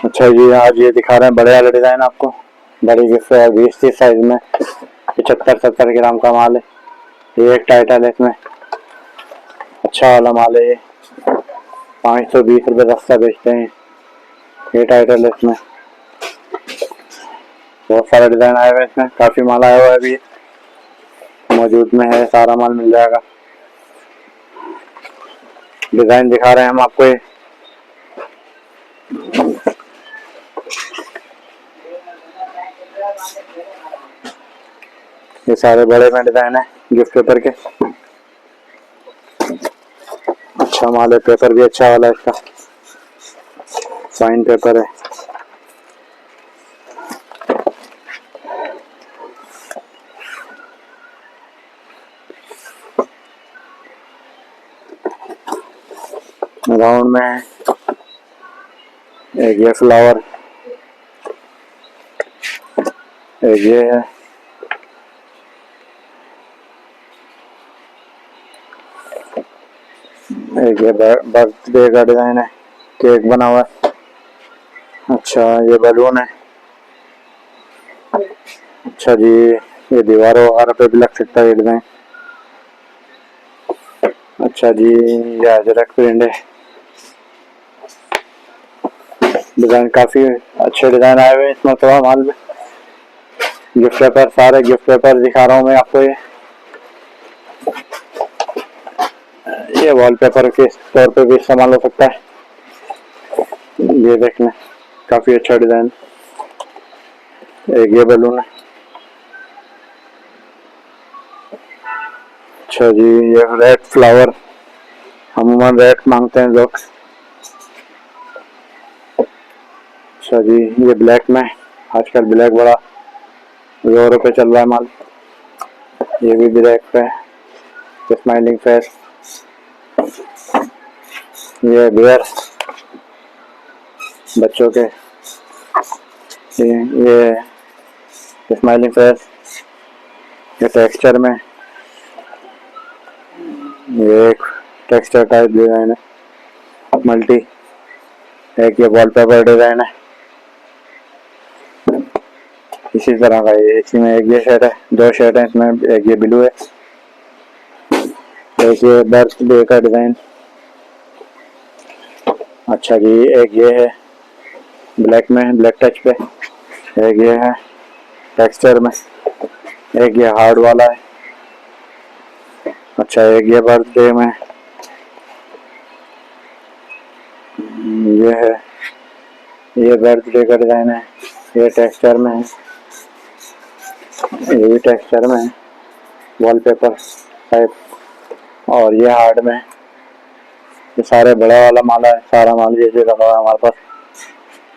अच्छा जी, आज ये दिखा रहे हैं बड़े वाले डिजाइन आपको। बड़ी गिफ्ट है 20-30 साइज में, 75-70 ग्राम का माल है। ये एक टाइटल है, इसमें अच्छा वाला माल है। ये 520 रुपये दस्ता बेचते हैं। ये टाइटल है, इसमें बहुत सारे डिजाइन आए हुए हैं। इसमें काफी माल आया हुआ है, अभी मौजूद में है, सारा माल मिल जाएगा। डिजाइन दिखा रहे हैं हम आपको। ये सारे बड़े में डिजाइन है गिफ्ट पेपर के। अच्छा माल है, पेपर भी अच्छा वाला है इसका, फाइन पेपर है। राउंड में है एक ये फ्लावर, एक ये है, एक ये बर्थडे का डिजाइन है, केक बना हुआ है। अच्छा ये बलून है। अच्छा जी, ये दीवारों वगैरह पे भी लग सकता है ये डिजाइन। अच्छा जी, ये अजरक प्रिंट है। डिजाइन काफी अच्छे डिजाइन आए हुए हैं इसमें, थोड़ा माल में। गिफ्ट पेपर, सारे गिफ्ट पेपर दिखा रहा हूँ मैं आपको। ये वॉलपेपर के तौर पे भी इस्तेमाल हो सकता है। ये देखना, काफी अच्छा डिजाइन। एक ये बलून है। अच्छा जी, ये रेड फ्लावर, अमूमन रेड मांगते हैं लोग। अच्छा जी, ये ब्लैक में, आजकल ब्लैक बड़ा जोरों पे चल रहा है माल। ये भी ब्लैक पे है, स्माइलिंग फेस। ये बियर बच्चों के, ये स्माइलिंग फेस, ये टेक्सचर में, ये एक टेक्सचर टाइप डिजाइन है मल्टी। एक ये वॉलपेपर डिजाइन है इसी तरह का। ये इसी में एक ये शेड है, दो शेड है इसमें, एक ये ब्लू है, एक ये बर्थडे का डिजाइन। अच्छा जी, एक ये है ब्लैक में, ब्लैक टच पे। एक ये है टेक्सचर में, एक ये हार्ड वाला है। अच्छा, एक ये बर्थडे में, ये है, ये बर्थडे का डिजाइन है। ये टेक्सचर में है, ये भी टेक्सचर में है, वॉलपेपर टाइप। और ये हार्ड में। ये सारे बड़ा वाला माला है, सारा माल जैसे लगा हुआ है हमारे पास।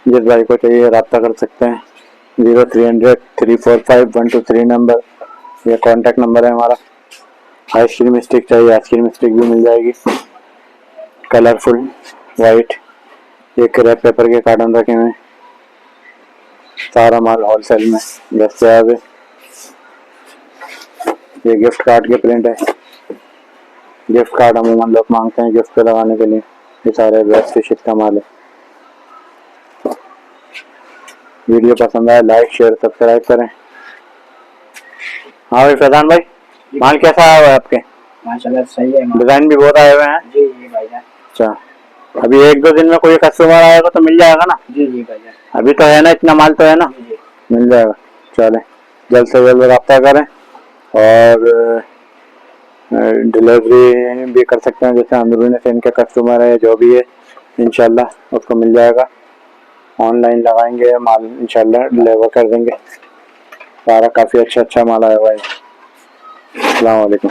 जिस भाई को चाहिए रब्ता कर सकते हैं। 0300-345-123 नंबर, ये कांटेक्ट नंबर है हमारा। आइसक्रीम स्टिक चाहिए, आइसक्रीम स्टिक भी मिल जाएगी, कलरफुल वाइट। ये क्रेप पेपर के कार्टन रखे हुए हैं। सारा माल होलसेल में दस्तयाब है। ये गिफ्ट कार्ड के प्रिंट है। गिफ्ट कार्ड अमूमन लोग मांगते हैं गिफ्ट पे लगाने के लिए। ये सारे बेस्ट फिशिट का माल है। वीडियो पसंद आए लाइक शेयर सब्सक्राइब करें। हाँ भाई फैजान भाई, माल कैसा आया हुआ है आपके? माशाल्लाह सही है, डिजाइन भी बहुत आए हुए हैं। जी जी भाईजान। अच्छा, अभी 1-2 दिन में कोई कस्टमर आएगा तो मिल जाएगा ना? जी जी भाईजान। अभी तो है ना, इतना माल तो है ना? जी मिल जाएगा। चलें, जल्द से जल्द रब्ता करें। और डिलीवरी भी कर सकते हैं, जैसे अंदरूनी से इनके कस्टमर है जो भी है, इंशाल्लाह उसको मिल जाएगा। ऑनलाइन लगाएंगे माल, इंशाल्लाह डिलीवर कर देंगे। सारा काफ़ी अच्छा माल आया हुआ है। अस्सलाम वालेकुम।